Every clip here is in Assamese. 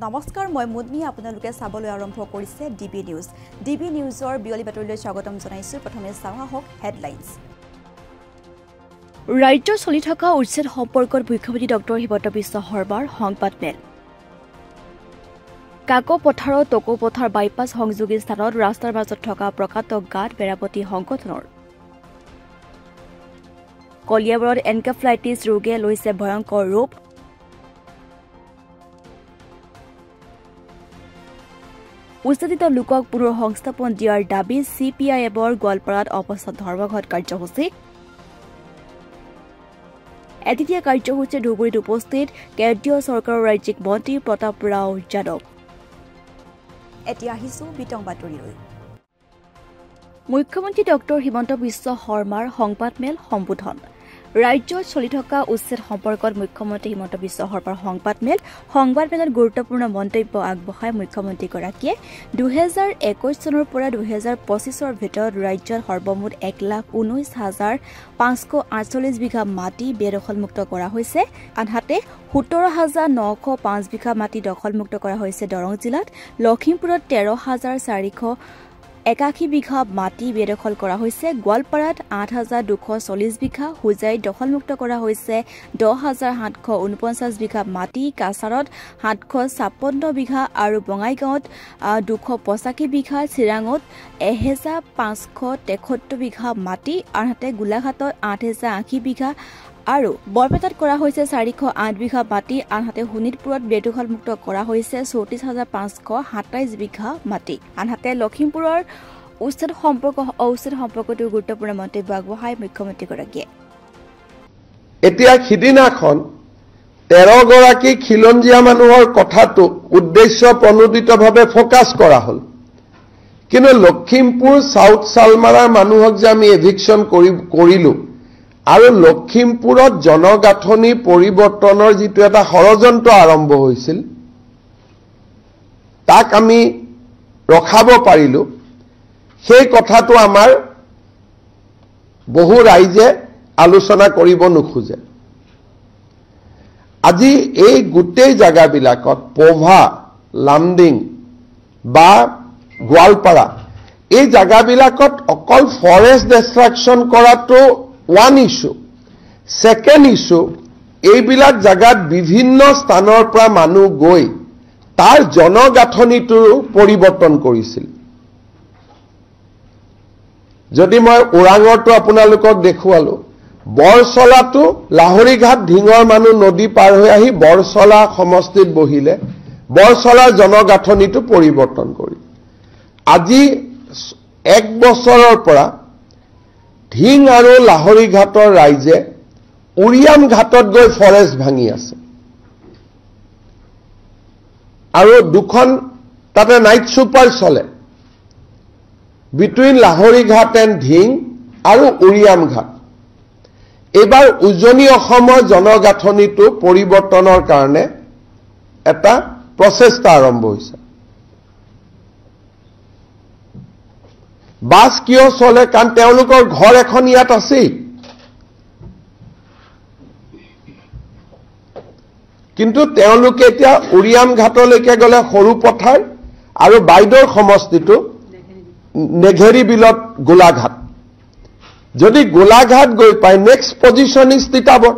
নমস্কাৰ মই মুদনি আপোনালোকে চাবলৈ আৰম্ভ কৰিছে ডিবি নিউজ ডিবি নিউজৰ বিয়লি বাতৰিলৈ স্বাগতম জনাইছো প্ৰথমে চাওঁহা হক হেডলাইনছ ৰাজ্যৰ চলি থকা উচ্ছেদ সম্পৰ্কত মুখ্যমন্ত্ৰী ডক্টৰ হিমন্ত বিশ্ব শৰ্মাৰ সংবাদমেল কাকো পথাৰৰ টকো পথাৰ বাইপাছ সংযোগী স্থানত ৰাস্তাৰ মাজত থকা প্ৰকাণ্ড গাঁত মেৰামতি সংগঠনৰ কলিয়াবৰত এনকেফ্লাইটিছ ৰোগে লৈছে ভয়ংকৰ ৰূপ উচ্ছেদিত লোকক পুনৰ সংস্থাপন দিয়াৰ দাবী CPIMৰ গোৱালপাৰাত অৱস্থাত ধৰ্মঘট কাৰ্যসূচী এদিনীয়া কাৰ্যসূচীত ধুবুৰীত উপস্থিত কেন্দ্ৰীয় চৰকাৰৰ ৰাজ্যিক মন্ত্ৰী প্ৰতাপ ৰাও যাদৱ এতিয়া আহিছো বিতং বাতৰিলৈ মুখ্যমন্ত্ৰী ডক্টৰ হিমন্ত বিশ্ব শৰ্মাৰ সংবাদমেল সম্বোধন ৰাজ্যত চলি থকা উচ্ছেদ সম্পৰ্কত মুখ্যমন্ত্ৰী হিমন্ত বিশ্ব শৰ্মাৰ সংবাদমেলত গুৰুত্বপূৰ্ণ মন্তব্য আগবঢ়াই মুখ্যমন্ত্ৰীগৰাকীয়ে 2021 চনৰ পৰা 2025 ৰ ভিতৰত ৰাজ্যত সৰ্বমুঠ 1,19,548 বিঘা মাটি বেদখলমুক্ত কৰা হৈছে আনহাতে 17,905 বিঘা মাটি দখলমুক্ত কৰা হৈছে দৰং জিলাত লখিমপুৰত 13,481 বিঘা মাটি বেদখল কৰা হৈছে গোৱালপাৰাত 8,240 বিঘা হুজাইত দখলমুক্ত কৰা হৈছে 10,749 বিঘা মাটি কাছাৰত 756 বিঘা আৰু বঙাইগাঁৱত 285 বিঘা চিৰাঙত 1,573 বিঘা মাটি আনহাতে গোলাঘাটত 8,080 বিঘা আৰু বৰপেটাত কৰা হৈছে 408 বিঘা মাটি আনহাতে শোণিতপুৰত বেদখলমুক্ত কৰা হৈছে 34,527 বিঘা মাটি আনহাতে লখিমপুৰৰ উচ্ছেদ সম্পৰ্কতো গুৰুত্বপূৰ্ণ মন্তব্য আগবঢ়াই মুখ্যমন্ত্ৰীগৰাকীয়ে এতিয়া সিদিনাখন 13 গৰাকী খিলঞ্জীয়া মানুহৰ কথাটো উদ্দেশ্য প্ৰণোদিতভাৱে ফোকাস কৰা হ'ল কিন্তু লখিমপুৰ সাউথ সালমাৰাৰ মানুহক যে আমি এভিকশন কৰিলো আৰু লখিমপুৰত জনগাঁথনি পৰিৱৰ্তনৰ যিটো এটা ষড়যন্ত্ৰ আৰম্ভ হৈছিল তাক আমি ৰখাব পাৰিলো সেই কথাটো আমাৰ বহু ৰাইজে আলোচনা কৰিব নোখোজে আজি এই গোটেই জাগাবিলাকত পোভা লামডিং বা গোৱালপাৰা এই জাগাবিলাকত অকল ফৰেষ্ট ডিষ্ট্ৰাকশন কৰাটো one issue second issue এইবিলাক জাগাত বিভিন্ন স্থানৰ পৰা মানুহ গৈ তাৰ জনগাঁথনিটো পৰিৱৰ্তন কৰিছিল যদি মই ওৰাঙৰটো আপোনালোকক দেখুৱালো বৰছলাটো লাহৰীঘাট ঢিঙৰ মানুহ নদী পাৰ হৈ আহি বৰছলা সমষ্টিত বহিলে বৰছলাৰ জনগাঁথনিটো পৰিৱৰ্তন কৰি আজি 1 বছৰৰ পৰা ঢিং আৰু লাহৰীঘাটৰ ৰাইজে উৰিয়াম ঘাটত গৈ ফৰেষ্ট ভাঙি আছে আৰু দুখন তাতে নাইট সুপাৰ চলে বিটুইন লাহৰীঘাট এণ্ড ঢিং আৰু উৰিয়াম ঘাট এবাৰ উজনি অসমৰ জনগাঁথনিটো পৰিৱৰ্তনৰ কাৰণে এটা প্ৰচেষ্টা আৰম্ভ হৈছে বাস কিয় চলে কাৰণ তেওঁলোকৰ ঘৰ এখন ইয়াত আছে কিন্তু তেওঁলোকে এতিয়া উৰিয়াম ঘাটলৈকে গলে সৰু পথাৰ আৰু বাইদৰ সমষ্টিটো নেঘেৰি বিলত গোলাঘাট যদি গোলাঘাট গৈ পায় নেক্সট পজিশন ইজ তিতাবৰ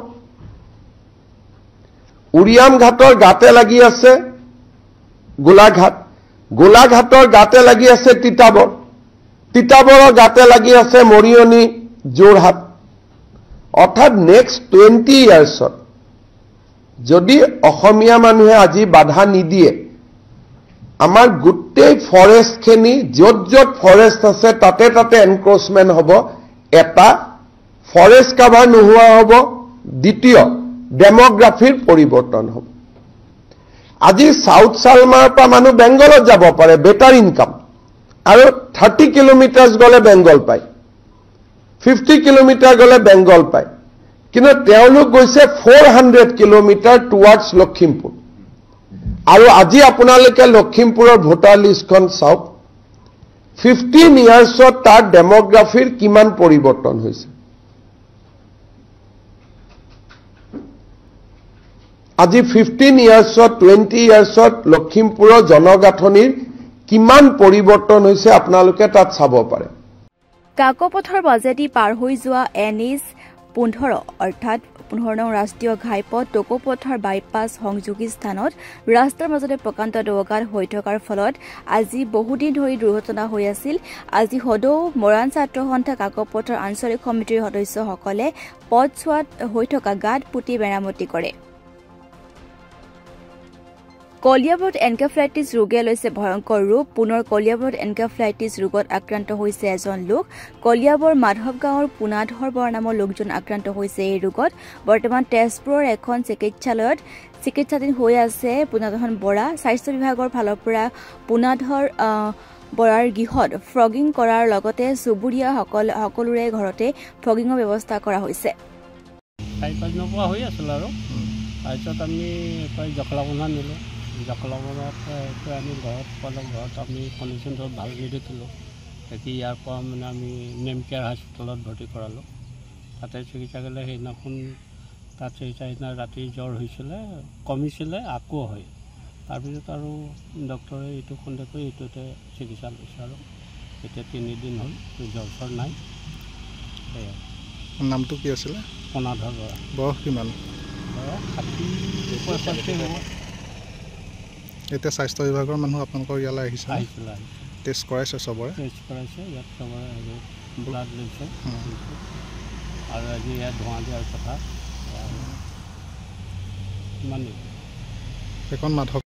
উৰিয়াম ঘাটৰ গাতে লাগি আছে গোলাঘাটৰ গাতে লাগি আছে তিতাবৰৰ গাতে লাগি আছে মৰিয়নি যোৰহাট অৰ্থাৎ নেক্সট 20 ইয়াৰ্ছত যদি অসমীয়া মানুহে আজি বাধা নিদিয়ে আমাৰ গোটেই ফৰেষ্টখিনি য'ত ফৰেষ্ট আছে তাতে এনক্ৰোচমেন্ট হ'ব এটা ফৰেষ্ট কভাৰ নোহোৱা হ'ব দ্বিতীয় ডেমোগ্ৰাফিৰ পৰিৱৰ্তন হ'ব আজি সাউথ সালমাৰ পৰা মানুহ বেংগলত যাব পাৰে বেটাৰ ইনকাম আৰু 30 কিলোমিটাৰ গলে বেংগল পায় 50 কিলোমিটাৰ গলে বেংগল পায় কিন্তু তেওঁলোক গৈছে 400 কিলোমিটাৰ টুৱাৰ্ডছ লখিমপুৰ আৰু আজি আপোনালোকে লখিমপুৰৰ ভোটাৰ লিষ্টখন চাওক 15 ইয়াৰ্ছত তাৰ ডেমোগ্ৰাফিৰ কিমান পৰিৱৰ্তন হৈছে আজি 15 ইয়াৰ্ছত 20 ইয়াৰ্ছত লখিমপুৰৰ জনগাঁথনিৰ কিমান পৰিৱৰ্তন হৈছে আপোনালোকে তাত চাব পাৰে। কাকপথৰ মাজেদি পাৰ হৈ যোৱা NH 15 অৰ্থাৎ 15 নং ৰাষ্ট্ৰীয় ঘাইপথ টকৌপথৰ বাইপাছ সংযোগী স্থানত ৰাস্তাৰ মাজতে প্ৰকাণ্ড দৌগাত হৈ থকাৰ ফলত আজি বহুদিন ধৰি দুৰ্ঘটনা হৈ আছিল। আজি সদৌ মৰাণ ছাত্ৰ সন্থা কাকপথৰ আঞ্চলিক সমিতিৰ সদস্যসকলে পথছোৱাত হৈ থকা গাঁত পুতি মেৰামতি কৰে। কলিয়াবৰত এনকেফ্লাইটিছ ৰোগে লৈছে ভয়ংকৰ ৰূপ। পুনৰ কলিয়াবৰত এনকেফ্লাইটিছ ৰোগত আক্ৰান্ত হৈছে এজন লোক। কলিয়াবৰ মাধৱ গাঁৱৰ পুনাধৰ বৰা নামৰ লোকজন আক্ৰান্ত হৈছে এই ৰোগত। বৰ্তমান তেজপুৰৰ এখন চিকিৎসালয়ত চিকিৎসাধীন হৈ আছে পুনাধৰ বৰা। স্বাস্থ্য বিভাগৰ ফালৰ পৰা পুনাধৰ বৰাৰ গৃহত ফ্ৰগিং কৰাৰ লগতে চুবুৰীয়া সকলোৰে ঘৰতে ফ্ৰগিঙৰ ব্যৱস্থা কৰা হৈছে। তাৰপিছত আমি জখলাবন্ধা নিলোঁ। জখলাবন্ধাত আমি ঘৰত আমি কণ্ডিশ্যন ভাল কৰি দিলোঁ। তেতিয়া ইয়াৰ পৰা মানে আমি নেমকেয়াৰ হস্পিটেলত ভৰ্তি কৰালোঁ। তাতে চিকিৎসা কৰিলে সেইদিনাখন তাত সেইদিনা ৰাতি জ্বৰ হৈছিলে, কমিছিলে, আকৌ হয়। তাৰপিছত আৰু ডক্টৰে এইটো সন্দেহ কৰি এইটোতে চিকিৎসা লৈছে আৰু এতিয়া 3 দিন হ'ল, জ্বৰ চৰ নাই। সেয়াই। নামটো কি আছিলে? পুনাধৰ বৰা। বয়স কিমান? বয়স 60-65 হ'ব। এতিয়া স্বাস্থ্য বিভাগৰ মানুহ আপোনালোকৰ ইয়ালৈ আহিছে? আহিছিলে। টেষ্ট কৰাইছে চবৰে? টেষ্ট কৰাইছে, ইয়াত চবৰে ব্লাড লৈছে আৰু আজি ইয়াত ধোঁৱা দিয়াৰ কথা। ইমানেই। সেইখন মাধৱ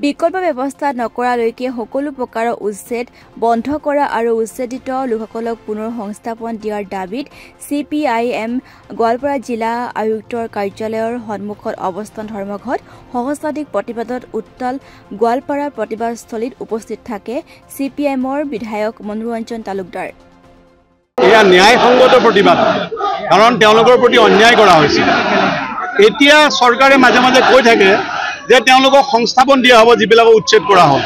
বিকল্প ব্যৱস্থা নকৰালৈকে সকলো প্ৰকাৰৰ উচ্ছেদ বন্ধ কৰা আৰু উচ্ছেদিত লোকসকলক পুনৰ সংস্থাপন দিয়াৰ দাবীত CPIM গোৱালপাৰা জিলা আয়ুক্তৰ কাৰ্যালয়ৰ সন্মুখত অৱস্থান ধৰ্মঘট। সহস্ৰাধিক প্ৰতিবাদত উত্তাল গোৱালপাৰা প্ৰতিবাদস্থলীত উপস্থিত থাকে CPIMৰ বিধায়ক মনোৰঞ্জন তালুকদাৰ। এয়া ন্যায়সংগত প্ৰতিবাদ, কাৰণ তেওঁলোকৰ প্ৰতি অন্যায় কৰা হৈছিল। এতিয়া চৰকাৰে মাজে মাজে কৈ থাকে যে তেওঁলোকক সংস্থাপন দিয়া হ'ব যিবিলাকক উচ্ছেদ কৰা হ'ল।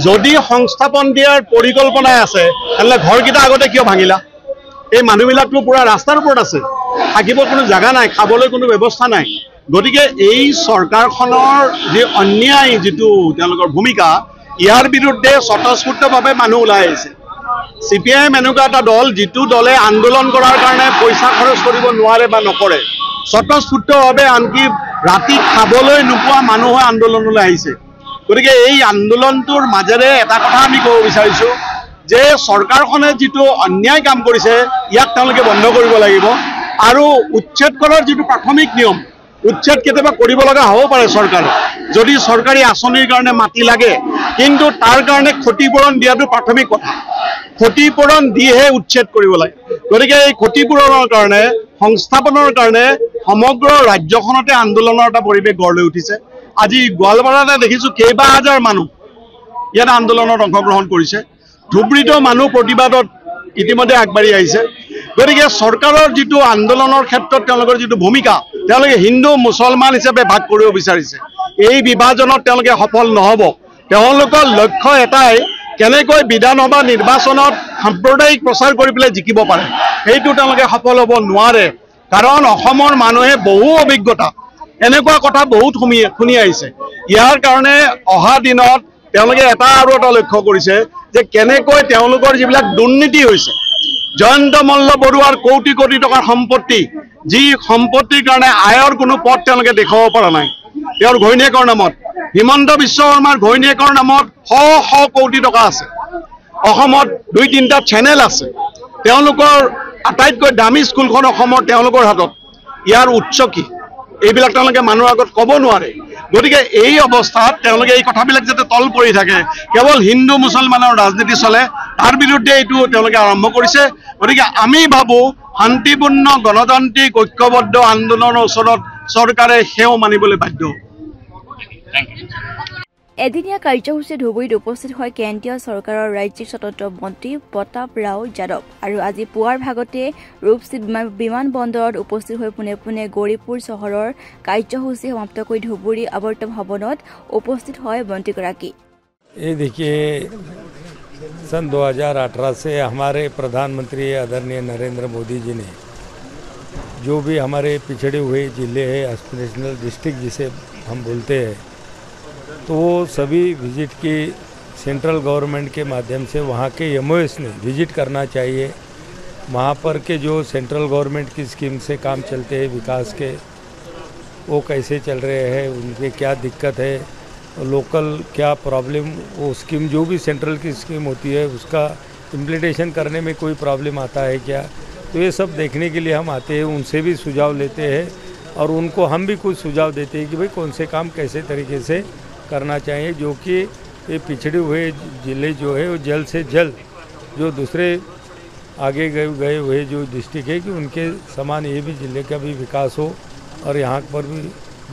যদি সংস্থাপন দিয়াৰ পৰিকল্পনাই আছে তেতিয়াহ'লে ঘৰকেইটা আগতে কিয় ভাঙিলা? এই মানুহবিলাকতো পুৰা ৰাস্তাৰ ওপৰত আছে, থাকিব কোনো জাগা নাই, খাবলৈ কোনো ব্যৱস্থা নাই। গতিকে এই চৰকাৰখনৰ যি অন্যায় যিটো তেওঁলোকৰ ভূমিকা, ইয়াৰ বিৰুদ্ধে স্বতঃস্ফূৰ্তভাৱে মানুহ ওলাই আহিছে। CPIM এনেকুৱা এটা দল যিটো দলে আন্দোলন কৰাৰ কাৰণে পইচা খৰচ কৰিব নোৱাৰে বা নকৰে। স্বতঃস্ফূৰ্তভাৱে আনকি ৰাতি খাবলৈ নোপোৱা মানুহ আন্দোলনলৈ আহিছে। গতিকে এই আন্দোলনটোৰ মাজেৰে এটা কথা আমি ক'ব বিচাৰিছোঁ যে চৰকাৰখনে যিটো অন্যায় কাম কৰিছে ইয়াক তেওঁলোকে বন্ধ কৰিব লাগিব। আৰু উচ্ছেদ কৰাৰ যিটো প্ৰাথমিক নিয়ম, উচ্ছেদ কেতিয়াবা কৰিব লগা হ'ব পাৰে চৰকাৰে, যদি চৰকাৰী আঁচনিৰ কাৰণে মাটি লাগে, কিন্তু তাৰ কাৰণে ক্ষতিপূৰণ দিয়াটো প্ৰাথমিক কথা। ক্ষতিপূৰণ দিহে উচ্ছেদ কৰিব লাগে। গতিকে এই ক্ষতিপূৰণৰ কাৰণে, সংস্থাপনৰ কাৰণে সমগ্ৰ ৰাজ্যখনতে আন্দোলনৰ এটা পৰিৱেশ গঢ় লৈ উঠিছে। আজি গোৱালপাৰাতে দেখিছোঁ কেইবা হাজাৰ মানুহ ইয়াত আন্দোলনত অংশগ্ৰহণ কৰিছে। ধুবুৰীতো মানুহ প্ৰতিবাদত ইতিমধ্যে আগবাঢ়ি আহিছে। গতিকে চৰকাৰৰ যিটো আন্দোলনৰ ক্ষেত্ৰত তেওঁলোকৰ যিটো ভূমিকা, তেওঁলোকে হিন্দু মুছলমান হিচাপে ভাগ কৰিব বিচাৰিছে। এই বিভাজনত তেওঁলোকে সফল নহ'ব। তেওঁলোকৰ লক্ষ্য এটাই, কেনেকৈ বিধানসভা নিৰ্বাচনত সাম্প্ৰদায়িক প্ৰচাৰ কৰি পেলাই জিকিব পাৰে, সেইটো তেওঁলোকে সফল হ'ব নোৱাৰে। কাৰণ অসমৰ মানুহে বহু অভিজ্ঞতা, এনেকুৱা কথা বহুত শুনি আহিছে। ইয়াৰ কাৰণে অহা দিনত তেওঁলোকে এটা আৰু এটা লক্ষ্য কৰিছে যে কেনেকৈ তেওঁলোকৰ যিবিলাক দুৰ্নীতি হৈছে, জয়ন্ত মল্ল বৰুৱাৰ কোটি কোটি টকাৰ সম্পত্তি, যি সম্পত্তিৰ কাৰণে আয়ৰ কোনো পথ তেওঁলোকে দেখুৱাব পৰা নাই। তেওঁৰ ঘৈণীয়েকৰ নামত, হিমন্ত বিশ্ব শৰ্মাৰ ঘৈণীয়েকৰ নামত শ কোটি টকা আছে। অসমত 2-3টা চেনেল আছে। তেওঁলোকৰ আটাইতকৈ দামী স্কুলখন অসমৰ তেওঁলোকৰ হাতত। ইয়াৰ উৎস কি? এইবিলাক তেওঁলোকে মানুহৰ আগত ক'ব নোৱাৰে। গতিকে এই অৱস্থাত তেওঁলোকে এই কথাবিলাক যাতে তল পৰি থাকে, কেৱল হিন্দু মুছলমানৰ ৰাজনীতি চলে, তাৰ বিৰুদ্ধে এইটো তেওঁলোকে আৰম্ভ কৰিছে। গতিকে আমি ভাবোঁ শান্তিপূৰ্ণ গণতান্ত্ৰিক ঐক্যবদ্ধ আন্দোলনৰ ওচৰত চৰকাৰে সেও মানিবলৈ বাধ্য। এদিনীয়া কাৰ্যসূচী ধুবুৰীত উপস্থিত হয় কেন্দ্ৰীয় চৰকাৰৰ ৰাজ্যিক স্বতন্ত্ৰ মন্ত্ৰী প্ৰতাপ ৰাও যাদৱ। আৰু আজি পুৱাৰ ভাগতে ৰূপসী বিমানবন্দৰত উপস্থিত হৈ পোনে পোনে গৌৰীপুৰ চহৰৰ কাৰ্যসূচী সমাপ্ত কৰি ধুবুৰী আৱৰ্ত ভৱনত উপস্থিত হয় মন্ত্ৰীগৰাকী। ये देखिए, सन 2018 से हमारे प्रधानमंत्री आदरणीय नरेंद्र मोदी जी ने जो भी हमारे पिछड़े हुए ज़िले हैं, एस्पिरेशनल डिस्ट्रिक्ट जिसे हम बोलते हैं, तो वो सभी विजिट की सेंट्रल गवर्नमेंट के माध्यम से वहाँ के MOS ने विजिट करना चाहिए। वहाँ पर के जो सेंट्रल गवर्नमेंट की स्कीम से काम चलते हैं विकास के, वो कैसे चल रहे हैं, उनके क्या दिक्कत है, लोकल क्या प्रॉब्लम, वो स्कीम जो भी सेंट्रल की स्कीम होती है उसका इम्प्लीमेंटेशन करने में कोई प्रॉब्लम आता है क्या, तो ये सब देखने के लिए हम आते हैं, उनसे भी सुझाव लेते हैं और उनको हम भी कुछ सुझाव देते हैं कि भाई कौन से काम कैसे तरीके से करना चाहिए, जो कि ये पिछड़े हुए ज़िले जो है वो जल्द से जल्द जो दूसरे आगे गए हुए जो डिस्ट्रिक्ट है कि उनके समान ये भी ज़िले का भी विकास हो और यहाँ पर भी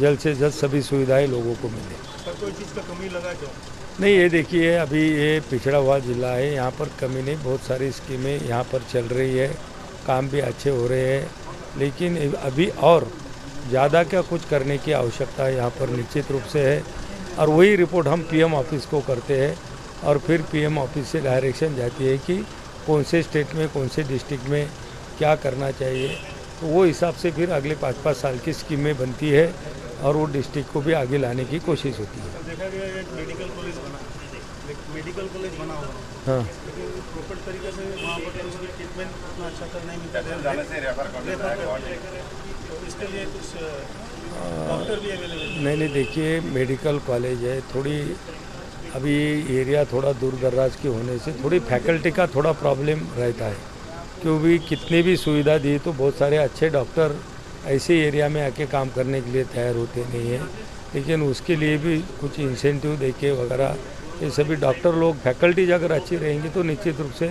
जल्द से जल्द सभी सुविधाएं लोगों को मिले। सर, कोई चीज़ का कमी लगा क्या? नहीं, ये देखिए अभी ये पिछड़ा हुआ ज़िला है, यहाँ पर कमी नहीं, बहुत सारी स्कीमें यहाँ पर चल रही है, काम भी अच्छे हो रहे हैं, लेकिन अभी और ज़्यादा क्या कुछ करने की आवश्यकता यहाँ पर निश्चित रूप से है। और वही रिपोर्ट हम PM ऑफिस को करते हैं और फिर PM ऑफिस से डायरेक्शन जाती है कि कौन से स्टेट में कौन से डिस्ट्रिक्ट में क्या करना चाहिए, तो वो हिसाब से फिर अगले 5-5 साल की स्कीमें बनती है और वो डिस्ट्रिक्ट को भी आगे लाने की कोशिश होती है। देखा गया एक मेडिकल कॉलेज बना हुआ है, हाँ, लेकिन प्रॉपर तरीके से वहाँ पर उसकी ट्रीटमेंट उतना अच्छा से नहीं मिलता है, तो इसके लिए कुछ डॉक्टर भी अवेलेबल नहीं, देखिए मेडिकल कॉलेज है, थोड़ी अभी एरिया थोड़ा दूर दराज के होने से थोड़ी फैकल्टी का थोड़ा प्रॉब्लम रहता है, क्योंकि कितनी भी सुविधा दी तो बहुत सारे अच्छे डॉक्टर ऐसे एरिया में आके काम करने के लिए तैयार होते नहीं हैं, लेकिन उसके लिए भी कुछ इंसेंटिव देके वगैरह ये सभी डॉक्टर लोग फैकल्टीज अगर अच्छी रहेंगी तो निश्चित रूप से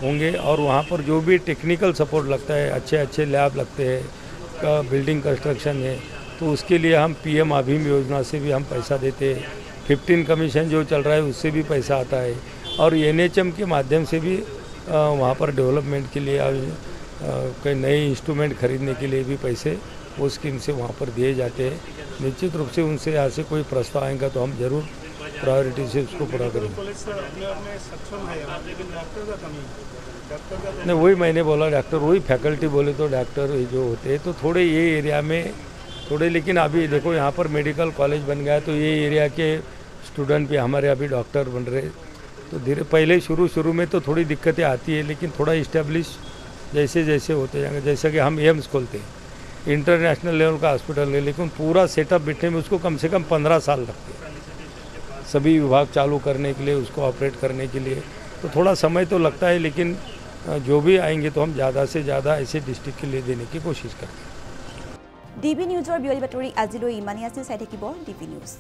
होंगे। और वहाँ पर जो भी टेक्निकल सपोर्ट लगता है, अच्छे लैब लगते हैं, बिल्डिंग कंस्ट्रक्शन है, तो उसके लिए हम PM अभिम योजना से भी हम पैसा देते हैं, 15 कमीशन जो चल रहा है उससे भी पैसा आता है और NHM के माध्यम से भी वहाँ पर डेवलपमेंट के लिए कई नए इंस्ट्रूमेंट खरीदने के लिए भी पैसे वो स्कीम से वहाँ पर दिए जाते हैं। निश्चित रूप से उनसे यहाँ से कोई प्रस्ताव आएगा तो हम जरूर प्रायोरिटी से उसको पूरा करेंगे। नहीं, वही मैंने बोला, डॉक्टर वही फैकल्टी बोले तो डॉक्टर जो होते हैं तो थोड़े ये एरिया में थोड़े, लेकिन अभी देखो यहाँ पर मेडिकल कॉलेज बन गया तो ये एरिया के स्टूडेंट भी हमारे अभी डॉक्टर बन रहे, तो धीरे पहले शुरू में तो थोड़ी दिक्कतें आती है, लेकिन थोड़ा इस्टेब्लिश जैसे जैसे होते जाएंगे, जैसा कि हम एम्स खोलते हैं, इंटरनेशनल लेवल का हॉस्पिटल है, लेकिन पूरा सेटअप बैठने में उसको कम से कम 15 साल लगते हैं, सभी विभाग चालू करने के लिए, उसको ऑपरेट करने के लिए, तो थोड़ा समय तो लगता है, लेकिन जो भी आएंगे तो हम ज़्यादा से ज़्यादा ऐसे डिस्ट्रिक्ट के लिए देने की कोशिश करते हैं। DB নিউজৰ বিয়লি বাতৰি আজিলৈ ইমানেই আছিল। চাই থাকিব DB নিউজ।